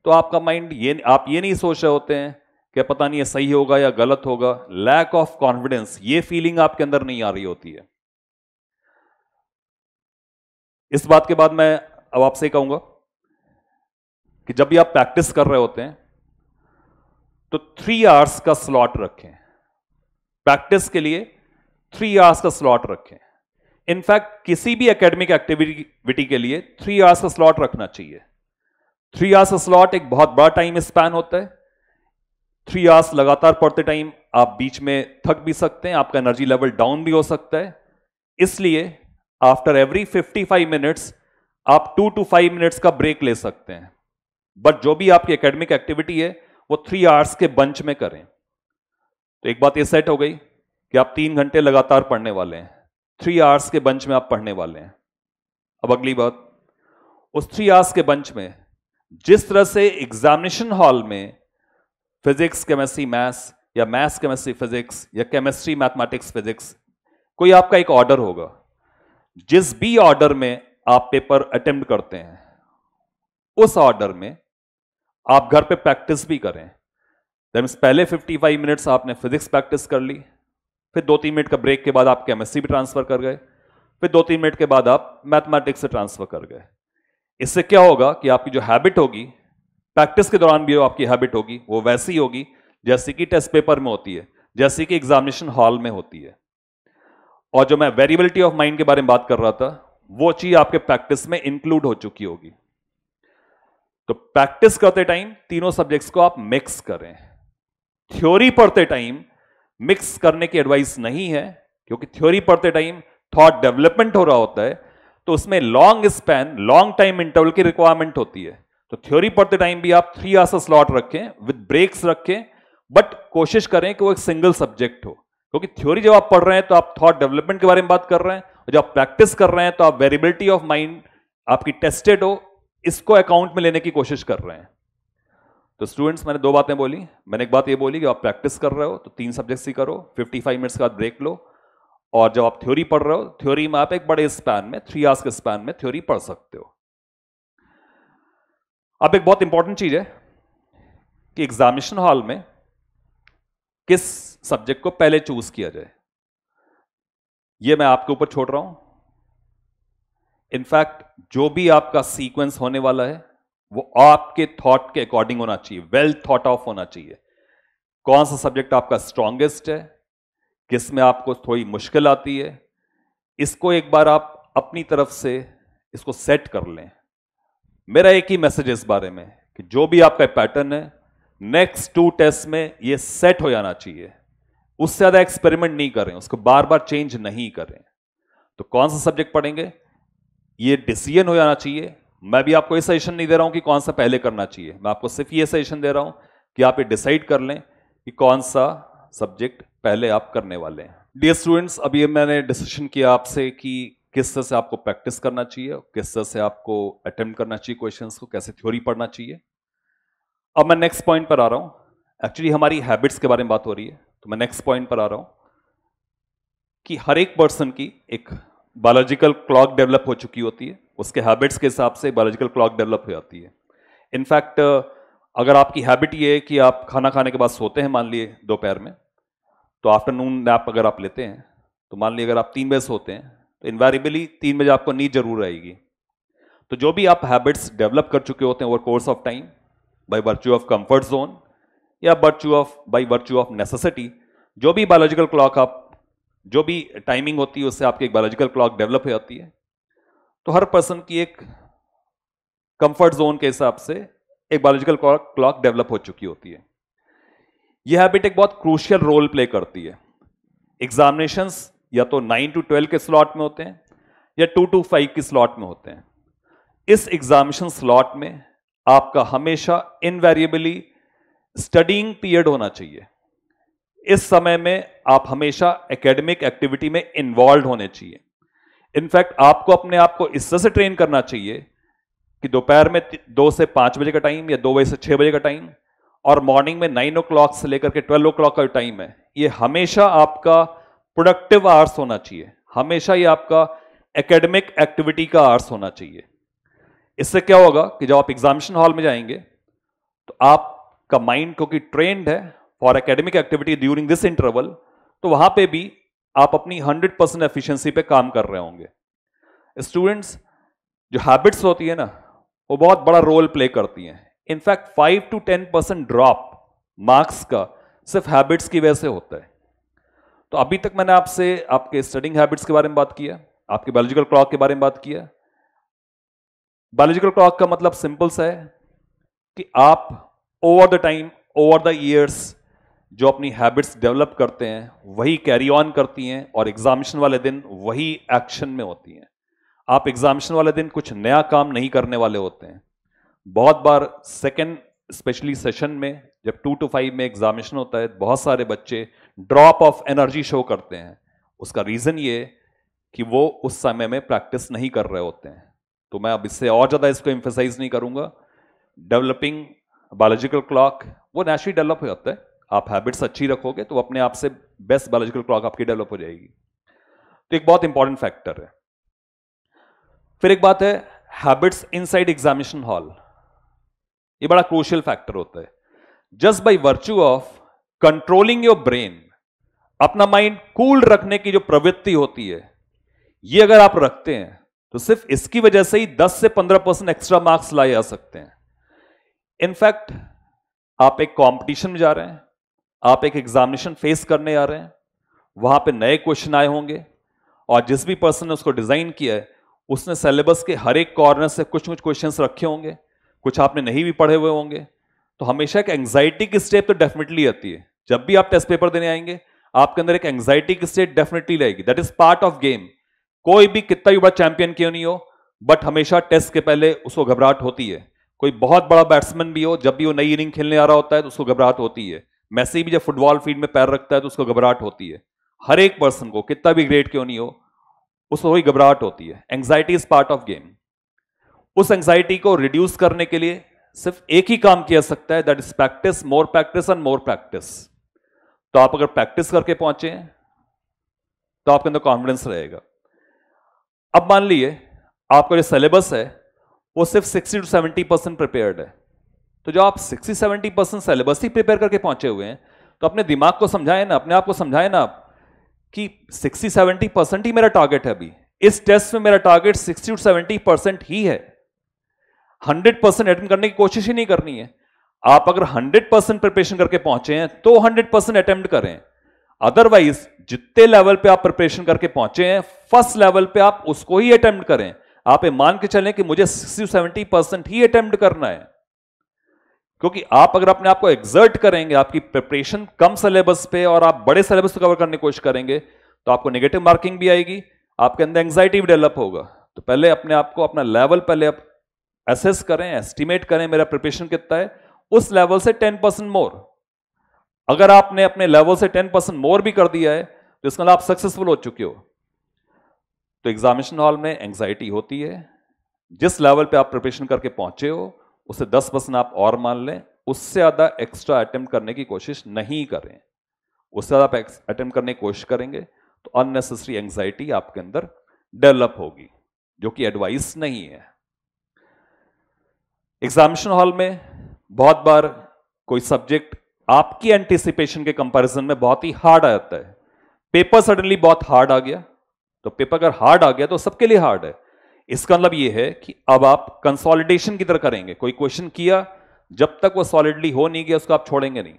A: तो आपका माइंड आप ये नहीं सोच रहे होते हैं कि पता नहीं ये सही होगा या गलत होगा। लैक ऑफ कॉन्फिडेंस, ये फीलिंग आपके अंदर नहीं आ रही होती है। इस बात के बाद मैं अब आपसे कहूंगा कि जब भी आप प्रैक्टिस कर रहे होते हैं तो 3 आवर्स का स्लॉट रखें। प्रैक्टिस के लिए 3 आवर्स का स्लॉट रखें। इनफैक्ट किसी भी एकेडमिक एक्टिविटी के लिए 3 आवर्स का स्लॉट रखना चाहिए। 3 आवर्स का स्लॉट एक बहुत बड़ा टाइम स्पैन होता है। 3 आवर्स लगातार पढ़ते टाइम आप बीच में थक भी सकते हैं, आपका एनर्जी लेवल डाउन भी हो सकता है। इसलिए आफ्टर एवरी 55 मिनट्स आप 2 to 5 मिनट्स का ब्रेक ले सकते हैं। बट जो भी आपकी एकेडमिक एक्टिविटी है वो 3 आवर्स के बंच में करें। तो एक बात ये सेट हो गई कि आप 3 घंटे लगातार पढ़ने वाले हैं, 3 आवर्स के बंच में आप पढ़ने वाले हैं। अब अगली बात, उस 3 आवर्स के बंच में जिस तरह से एग्जामिनेशन हॉल में फिजिक्स केमिस्ट्री मैथ्स या मैथ्स केमिस्ट्री फिजिक्स या केमिस्ट्री मैथमेटिक्स फिजिक्स कोई आपका एक ऑर्डर होगा, जिस भी ऑर्डर में आप पेपर अटेम्प्ट करते हैं उस ऑर्डर में आप घर पे प्रैक्टिस भी करें। दैट मीन्स पहले 55 मिनट्स आपने फिजिक्स प्रैक्टिस कर ली, फिर 2-3 मिनट का ब्रेक के बाद आप केमिस्ट्री भी ट्रांसफर कर गए, फिर 2-3 मिनट के बाद आप मैथमेटिक्स से ट्रांसफर कर गए। इससे क्या होगा कि आपकी जो हैबिट होगी, प्रैक्टिस के दौरान भी आपकी हैबिट होगी, वो वैसी होगी जैसी कि टेस्ट पेपर में होती है, जैसी कि एग्जामिनेशन हॉल में होती है। और जो मैं वेरिएबिलिटी ऑफ माइंड के बारे में बात कर रहा था, वो चीज आपके प्रैक्टिस में इंक्लूड हो चुकी होगी। तो प्रैक्टिस करते टाइम तीनों सब्जेक्ट्स को आप मिक्स करें। थ्योरी पढ़ते टाइम मिक्स करने की एडवाइस नहीं है, क्योंकि थ्योरी पढ़ते टाइम थॉट डेवलपमेंट हो रहा होता है, तो उसमें long span, long time interval की रिक्वायरमेंट होती है। तो थ्योरी पढ़ते टाइम भी आप 3 आवर्स स्लॉट रखें, विद ब्रेक्स रखें, बट कोशिश करें कि वो एक सिंगल सब्जेक्ट हो, क्योंकि थ्योरी जब आप पढ़ रहे हैं तो आप थॉट डेवलपमेंट के बारे में बात कर रहे हैं, और जब आप प्रैक्टिस कर रहे हैं तो आप वेरिएबिलिटी ऑफ माइंड आपकी टेस्टेड हो, इसको अकाउंट में लेने की कोशिश कर रहे हैं। तो स्टूडेंट्स, मैंने 2 बातें बोली। मैंने एक बात ये बोली कि आप प्रैक्टिस कर रहे हो तो 3 सब्जेक्ट्स ही करो, 55 मिनट्स के बाद ब्रेक लो, और जब आप थ्योरी पढ़ रहे हो, थ्योरी में आप एक बड़े स्पैन में 3 आवर्स के स्पैन में थ्योरी पढ़ सकते हो। अब एक बहुत इंपॉर्टेंट चीज है कि एग्जामिनेशन हॉल में किस सब्जेक्ट को पहले चूज किया जाए, यह मैं आपके ऊपर छोड़ रहा हूं। इनफैक्ट जो भी आपका सीक्वेंस होने वाला है वो आपके थॉट के अकॉर्डिंग होना चाहिए, वेल थॉट ऑफ होना चाहिए। कौन सा सब्जेक्ट आपका स्ट्रॉन्गेस्ट है, किस में आपको थोड़ी मुश्किल आती है, इसको एक बार आप अपनी तरफ से इसको सेट कर लें। मेरा एक ही मैसेज है इस बारे में कि जो भी आपका पैटर्न है, नेक्स्ट 2 टेस्ट में ये सेट हो जाना चाहिए। उससे ज्यादा एक्सपेरिमेंट नहीं करें, उसको बार बार चेंज नहीं करें। तो कौन सा सब्जेक्ट पढ़ेंगे ये डिसीजन हो जाना चाहिए। मैं भी आपको ये सजेशन नहीं दे रहा हूं कि कौन सा पहले करना चाहिए, मैं आपको सिर्फ ये सजेशन दे रहा हूं कि आप ये डिसाइड कर लें कि कौन सा सब्जेक्ट पहले आप करने वाले हैं। डियर स्टूडेंट्स, अभी मैंने डिस्कशन किया आपसे कि किस तरह से आपको प्रैक्टिस करना चाहिए, किस तरह से आपको अटेम्प्ट करना चाहिए क्वेश्चंस को, कैसे थ्योरी पढ़ना चाहिए। अब मैं नेक्स्ट पॉइंट पर आ रहा हूं। एक्चुअली हमारी हैबिट्स के बारे में बात हो रही है, तो मैं नेक्स्ट पॉइंट पर आ रहा हूं कि हर एक पर्सन की एक बायोलॉजिकल क्लॉक डेवलप हो चुकी होती है, उसके हैबिट्स के हिसाब से बायोलॉजिकल क्लॉक डेवलप हो जाती है। इनफैक्ट अगर आपकी हैबिट ये है कि आप खाना खाने के बाद सोते हैं, मान लिए दोपहर में, तो आफ्टरनून नैप अगर आप लेते हैं, तो मान लीजिए अगर आप 3 बजे सोते हैं तो इन्वेरिएबली 3 बजे आपको नींद जरूर आएगी। तो जो भी आप हैबिट्स डेवलप कर चुके होते हैं over course of time, by virtue of comfort zone या बाय वर्च्यू ऑफ नेसेसिटी, जो भी बायोलॉजिकल क्लॉक आप, जो भी टाइमिंग होती है उससे आपकी एक बायोलॉजिकल क्लॉक डेवलप हो जाती है। तो हर पर्सन की एक कंफर्ट जोन के हिसाब से एक बायोलॉजिकल क्लॉक डेवलप हो चुकी होती है। यह हैबिट एक बहुत क्रूशियल रोल प्ले करती है। एग्जामिनेशंस या तो 9 to 12 के स्लॉट में होते हैं या 2 to 5 की स्लॉट में होते हैं। इस एग्जामिनेशन स्लॉट में आपका हमेशा इनवेरिएबली स्टडीइंग पीरियड होना चाहिए। इस समय में आप हमेशा एकेडमिक एक्टिविटी में इन्वॉल्व होने चाहिए। इनफैक्ट आपको अपने आप को इस तरह से ट्रेन करना चाहिए कि दोपहर में 2 से 5 बजे का टाइम या 2 बजे से 6 बजे का टाइम और मॉर्निंग में 9 o'clock से लेकर के 12 o'clock का टाइम है, ये हमेशा आपका प्रोडक्टिव आवर्स होना चाहिए, हमेशा ये आपका एकेडमिक एक्टिविटी का आवर्स होना चाहिए। इससे क्या होगा कि जब आप एग्जामिनेशन हॉल में जाएंगे तो आपका माइंड क्योंकि ट्रेंड है for academic activity during this interval, तो वहां पे भी आप अपनी 100% एफिशिएंसी पे काम कर रहे होंगे। स्टूडेंट्स, जो हैबिट्स होती है ना, वो बहुत बड़ा रोल प्ले करती हैं। इनफैक्ट 5 to 10% ड्रॉप मार्क्स का सिर्फ हैबिट्स की वजह से होता है। तो अभी तक मैंने आपसे आपके स्टडिंग हैबिट्स के बारे में बात किया, आपके बायोलॉजिकल क्लॉक के बारे में बात किया। बायोलॉजिकल क्लॉक का मतलब सिंपल सा है कि आप over the time, over the years जो अपनी हैबिट्स डेवलप करते हैं वही कैरी ऑन करती हैं और एग्जामिनेशन वाले दिन वही एक्शन में होती हैं। आप एग्जामिनेशन वाले दिन कुछ नया काम नहीं करने वाले होते हैं। बहुत बार सेकेंड स्पेशली सेशन में जब 2 to 5 में एग्जामिनेशन होता है, बहुत सारे बच्चे ड्रॉप ऑफ एनर्जी शो करते हैं। उसका रीजन ये कि वो उस समय में प्रैक्टिस नहीं कर रहे होते हैं। तो मैं अब इससे और ज्यादा इसको एम्फेसाइज नहीं करूंगा। डेवलपिंग बायोलॉजिकल क्लॉक वो नेचुरली डेवलप हो जाता है। आप हैबिट्स अच्छी रखोगे तो अपने आप से बेस्ट बायोलॉजिकल क्लॉक आपकी डेवलप हो जाएगी। तो एक बहुत इंपॉर्टेंट फैक्टर है। फिर एक बात है हैबिट्स इनसाइड एग्जामिनेशन हॉल, ये बड़ा क्रूशियल फैक्टर होता है। Just by virtue of controlling your brain, अपना माइंड कूल रखने की जो प्रवृत्ति होती है, ये अगर आप रखते हैं तो सिर्फ इसकी वजह से ही 10 से 15% एक्स्ट्रा मार्क्स लाए जा सकते हैं। इनफैक्ट आप एक कंपटीशन में जा रहे हैं, आप एक एग्जामिनेशन फेस करने आ रहे हैं, वहां पे नए क्वेश्चन आए होंगे और जिस भी पर्सन ने उसको डिजाइन किया है उसने सिलेबस के हर एक कॉर्नर से कुछ कुछ क्वेश्चंस रखे होंगे, कुछ आपने नहीं भी पढ़े हुए होंगे। तो हमेशा एक एंग्जाइटी की स्टेप तो डेफिनेटली आती है। जब भी आप टेस्ट पेपर देने आएंगे आपके अंदर एक एंग्जाइटी की स्टेट डेफिनेटली रहेगी। That is part of game. कोई भी कितना भी बड़ा चैंपियन क्यों नहीं हो, बट हमेशा टेस्ट के पहले उसको घबराहट होती है। कोई बहुत बड़ा बैट्समैन भी हो, जब भी वो नई इनिंग खेलने आ रहा होता है तो उसको घबराहट होती है। मैसी भी जब फुटबॉल फील्ड में पैर रखता है तो उसको घबराहट होती है। हर एक पर्सन को कितना भी ग्रेट क्यों नहीं हो उसको वही घबराहट होती है। Anxiety is part of game. उस एंग्जाइटी को रिड्यूस करने के लिए सिर्फ एक ही काम किया सकता है, that is practice, more practice and more practice. तो आप अगर प्रैक्टिस करके पहुंचे तो आपके अंदर कॉन्फिडेंस रहेगा। अब मान लीजिए आपका जो सिलेबस है वो सिर्फ 60 to 70% प्रिपेयर्ड है, तो जो आप 60-70% सिलेबस ही प्रिपेयर करके पहुंचे हुए हैं तो अपने दिमाग को समझाएं ना, अपने आप को समझाएं ना कि 60-70% ही मेरा टारगेट है। अभी इस टेस्ट में मेरा टारगेट 60 to 70% ही है। 100% अटेम्प्ट करने की कोशिश ही नहीं करनी है। आप अगर 100% प्रिपरेशन करके पहुंचे हैं तो 100% अटेम्प्ट करें। अदरवाइज जितने लेवल पे आप प्रिपरेशन करके पहुंचे हैं फर्स्ट लेवल पे आप उसको ही अटेम्प्ट करें। आप ये मान के चलें कि मुझे 60-70% ही अटेम्प्ट करना है, क्योंकि आप अगर अपने आप को एक्सर्ट करेंगे, आपकी प्रिपरेशन कम सिलेबस पे और आप बड़े सिलेबस को कवर करने की कोशिश करेंगे तो आपको नेगेटिव मार्किंग भी आएगी, आपके अंदर एंग्जाइटी भी डेवलप होगा। तो पहले अपने आप को अपना लेवल पहले आप एसेस करें, एस्टिमेट करें मेरा प्रिपरेशन कितना है, उस लेवल से 10% मोर। अगर आपने अपने लेवल से 10% मोर भी कर दिया है तो इसका मतलब आप सक्सेसफुल हो चुके हो। तो एग्जामिनेशन हॉल में एंग्जाइटी होती है, जिस लेवल पे आप प्रिपरेशन करके पहुंचे हो उससे 10% आप और मान लें, उससे ज्यादा एक्स्ट्रा अटेम्प्ट करने की कोशिश नहीं करें। उससे ज्यादा आप अटेम्प्ट करने की कोशिश करेंगे तो अननेसेसरी एंग्जाइटी आपके अंदर डेवलप होगी, जो कि एडवाइस नहीं है। एग्जामिनेशन हॉल में बहुत बार कोई सब्जेक्ट आपकी एंटिसिपेशन के कंपैरिजन में बहुत ही हार्ड आ जाता है। पेपर सडनली बहुत हार्ड आ गया, तो पेपर अगर हार्ड आ गया तो सबके लिए हार्ड है। इसका मतलब यह है कि अब आप कंसोलिडेशन की तरह करेंगे। कोई क्वेश्चन किया, जब तक वो सॉलिडली हो नहीं गया उसको आप छोड़ेंगे नहीं,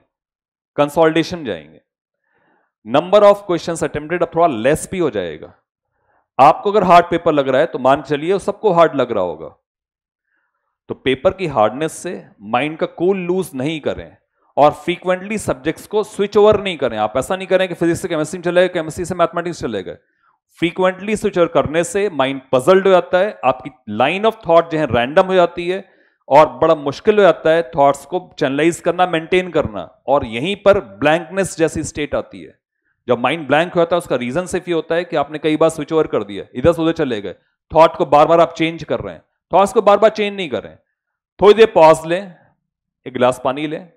A: कंसोलिडेशन जाएंगे। नंबर ऑफ क्वेश्चंस अटेम्प्टेड अब थोड़ा लेस भी हो जाएगा। आपको अगर हार्ड पेपर लग रहा है तो मान चलिए सबको हार्ड लग रहा होगा। तो पेपर की हार्डनेस से माइंड का कूल लूज नहीं करें और फ्रीक्वेंटली सब्जेक्ट्स को स्विच ओवर नहीं करें। आप ऐसा नहीं करें कि फिजिक्स से केमिस्ट्री में चले गए, केमिस्ट्री से मैथमेटिक्स चले गए। फ्रीक्वेंटली स्विच ओवर करने से माइंड पजल्ड हो जाता है, आपकी लाइन ऑफ थॉट जो है रैंडम हो जाती है और बड़ा मुश्किल हो जाता है थॉट्स को चैनलाइज करना, मेंटेन करना, और यहीं पर ब्लैंकनेस जैसी स्टेट आती है। जब माइंड ब्लैंक होता है उसका रीजन सिर्फ ये होता है कि आपने कई बार स्विच ओवर कर दिया, इधर से उधर चले गए, थॉट को बार बार आप चेंज कर रहे हैं। थॉट्स को बार बार चेंज नहीं करें, थोड़ी देर पॉज लें, एक गिलास पानी लें,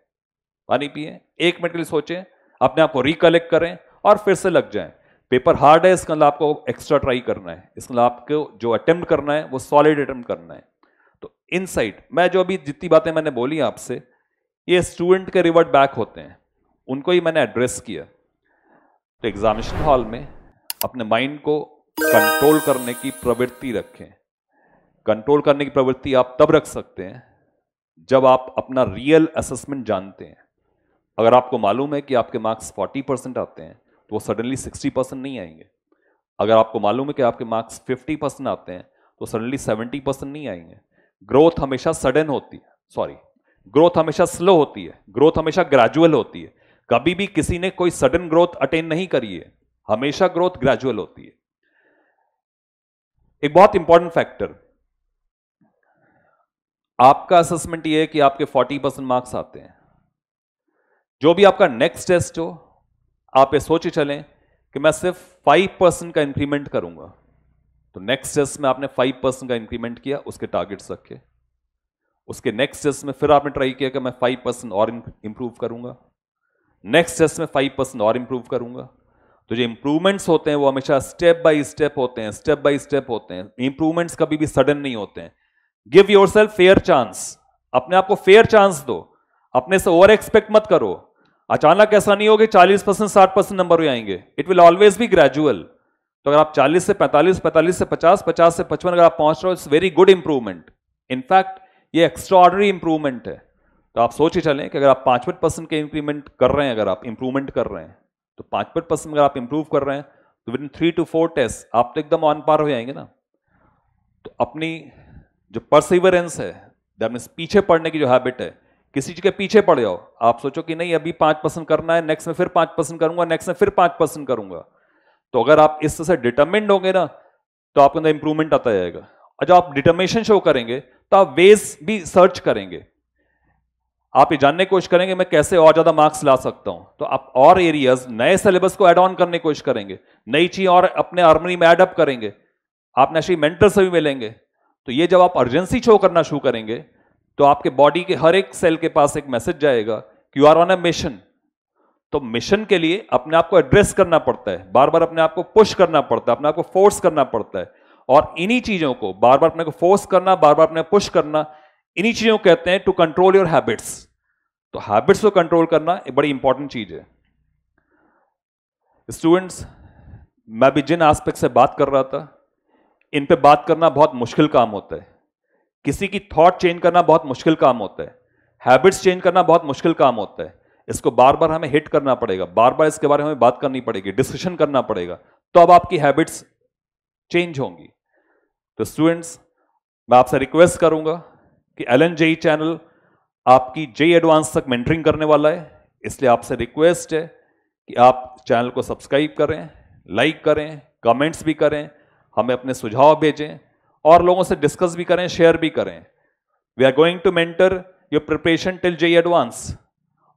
A: पानी पिए, 1 मिनट के लिए सोचें, अपने आप को रिकलेक्ट करें और फिर से लग जाएं। पेपर हार्ड है, इसका मतलब आपको एक्स्ट्रा ट्राई करना है, इसका मतलब आपको जो अटेम्प्ट करना है वो सॉलिड अटेम्प्ट करना है। तो इनसाइट मैं जो अभी जितनी बातें मैंने बोली आपसे, ये स्टूडेंट के रिवर्ट बैक होते हैं, उनको ही मैंने एड्रेस किया। तो एग्जामिनेशन हॉल में अपने माइंड को कंट्रोल करने की प्रवृत्ति रखें। कंट्रोल करने की प्रवृत्ति आप तब रख सकते हैं जब आप अपना रियल असेसमेंट जानते हैं। अगर आपको मालूम है कि आपके मार्क्स 40% आते हैं तो वो सडनली 60% नहीं आएंगे। अगर आपको मालूम है कि आपके मार्क्स 50% आते हैं तो सडनली 70% नहीं आएंगे। ग्रोथ हमेशा सडन होती है, ग्रोथ हमेशा स्लो होती है, ग्रोथ हमेशा ग्रेजुअल होती है। कभी भी किसी ने कोई सडन ग्रोथ अटेन नहीं करी है, हमेशा ग्रोथ ग्रेजुअल होती है। एक बहुत इंपॉर्टेंट फैक्टर, आपका असेसमेंट ये है कि आपके 40% मार्क्स आते हैं। जो भी आपका नेक्स्ट टेस्ट हो, आप ये सोचे चलें कि मैं सिर्फ 5% का इंक्रीमेंट करूंगा। तो नेक्स्ट टेस्ट में आपने 5% का इंक्रीमेंट किया, उसके टारगेट्स रखे। उसके नेक्स्ट टेस्ट में फिर आपने ट्राई किया कि मैं 5% और इंप्रूव करूंगा। नेक्स्ट टेस्ट में 5% और इंप्रूव करूंगा। तो जो इंप्रूवमेंट्स होते हैं वो हमेशा स्टेप बाय स्टेप होते हैं, स्टेप बाय स्टेप होते हैं। इंप्रूवमेंट्स कभी भी सडन नहीं होते हैं। गिव योरसेल्फ फेयर चांस, अपने आप को फेयर चांस दो। अपने से ओवर एक्सपेक्ट मत करो। अचानक ऐसा नहीं हो कि 40% 60% नंबर भी आएंगे, it will always be gradual. तो अगर आप 40 से 45, 45 से 50, 50 से 55 अगर आप पहुंच रहे हो, it's very good improvement. In fact ये एक्स्ट्राऑर्डिनरी इंप्रूवमेंट है। तो आप सोच ही चलें कि अगर आप 5% के इंक्रीमेंट कर रहे हैं, अगर आप इंप्रूवमेंट कर रहे हैं, तो 5% अगर आप इंप्रूव कर रहे हैं तो विद इन 3 to 4 टेस्ट आप तो एकदम ऑन पार हो जाएंगे ना। तो अपनी जो परसिवरेंस है, दैट मींस पीछे पड़ने की जो हैबिट है, किसी चीज के पीछे पड़ जाओ, आप सोचो कि नहीं अभी 5% करना है, नेक्स्ट में फिर 5% करूंगा, नेक्स्ट में फिर 5% करूंगा। तो अगर आप इस तरह से डिटरमिन्ड होंगे ना, तो आपके अंदर इंप्रूवमेंट आता जाएगा। और जब आप डिटर्मिनेशन शो करेंगे तो आप वेज भी सर्च करेंगे, आप ये जानने की कोशिश करेंगे मैं कैसे और ज्यादा मार्क्स ला सकता हूं। तो आप और एरियाज, नए सिलेबस को ऐड ऑन करने की कोशिश करेंगे, नई चीज और अपने आर्मरी में एडअप करेंगे, आप नेचुरली मेंटर से भी मिलेंगे। तो ये जब आप अर्जेंसी शो करना शुरू करेंगे तो आपके बॉडी के हर एक सेल के पास एक मैसेज जाएगा कि you are on a mission. तो मिशन के लिए अपने आप को एड्रेस करना पड़ता है, बार बार अपने आप को पुश करना पड़ता है, अपने आप को फोर्स करना पड़ता है। और इन्हीं चीजों को बार बार अपने को फोर्स करना, बार बार अपने पुश करना, इन्हीं चीजों को कहते हैं टू कंट्रोल योर हैबिट्स। तो हैबिट्स को कंट्रोल करना एक बड़ी इंपॉर्टेंट चीज है। स्टूडेंट्स, मैं भी जिन एस्पेक्ट से बात कर रहा था, इन पे बात करना बहुत मुश्किल काम होता है। किसी की थॉट चेंज करना बहुत मुश्किल काम होता है, हैबिट्स चेंज करना बहुत मुश्किल काम होता है। इसको बार बार हमें हिट करना पड़ेगा, बार बार इसके बारे में बात करनी पड़ेगी, डिस्कशन करना पड़ेगा, तो अब आपकी हैबिट्स चेंज होंगी। तो स्टूडेंट्स, मैं आपसे रिक्वेस्ट करूंगा कि LNJE चैनल आपकी JEE एडवांस तक मेंटरिंग करने वाला है, इसलिए आपसे रिक्वेस्ट है कि आप चैनल को सब्सक्राइब करें, लाइक करें, कमेंट्स भी करें, हमें अपने सुझाव भेजें और लोगों से डिस्कस भी करें, शेयर भी करें। We are going to mentor your preparation till JEE advance.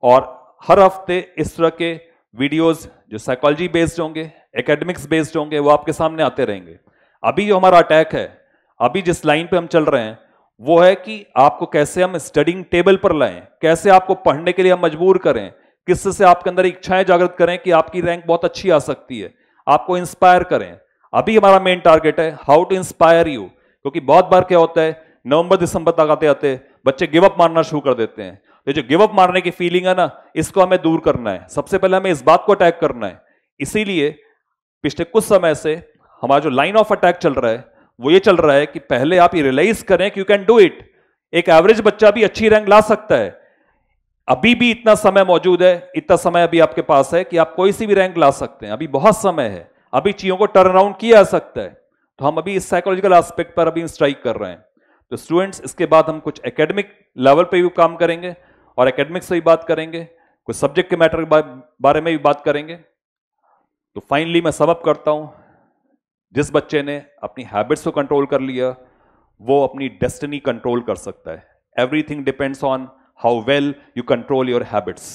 A: और हर हफ्ते इस तरह के वीडियोस जो साइकोलॉजी बेस्ड होंगे, एकेडमिक्स बेस्ड होंगे, वो आपके सामने आते रहेंगे। अभी जो हमारा अटैक है, अभी जिस लाइन पे हम चल रहे हैं, वो है कि आपको कैसे हम स्टडिंग टेबल पर लाएं, कैसे आपको पढ़ने के लिए हम मजबूर करें, किस से आपके अंदर इच्छाएं जागृत करें कि आपकी रैंक बहुत अच्छी आ सकती है, आपको इंस्पायर करें। अभी हमारा मेन टारगेट है हाउ टू इंस्पायर यू, क्योंकि बहुत बार क्या होता है, नवंबर दिसंबर तक आते आते बच्चे गिव अप मारना शुरू कर देते हैं। ये जो गिव अप मारने की फीलिंग है ना, इसको हमें दूर करना है। सबसे पहले हमें इस बात को अटैक करना है। इसीलिए पिछले कुछ समय से हमारा जो लाइन ऑफ अटैक चल रहा है वो ये चल रहा है कि पहले आप ये रियलाइज करें कि यू कैन डू इट। एक एवरेज बच्चा भी अच्छी रैंक ला सकता है। अभी भी इतना समय मौजूद है, इतना समय अभी आपके पास है कि आप कोई सी भी रैंक ला सकते हैं। अभी बहुत समय है, अभी चीजों को टर्न अराउंड किया जा सकता है। तो हम अभी इस साइकोलॉजिकल एस्पेक्ट पर अभी स्ट्राइक कर रहे हैं। तो स्टूडेंट्स, इसके बाद हम कुछ एकेडमिक लेवल पे भी काम करेंगे और एकेडमिक्स से भी बात करेंगे, कुछ सब्जेक्ट के मैटर के बारे में भी बात करेंगे। तो फाइनली मैं समअप करता हूं, जिस बच्चे ने अपनी हैबिट्स को कंट्रोल कर लिया वो अपनी डेस्टिनी कंट्रोल कर सकता है। Everything depends on how well you control your habits.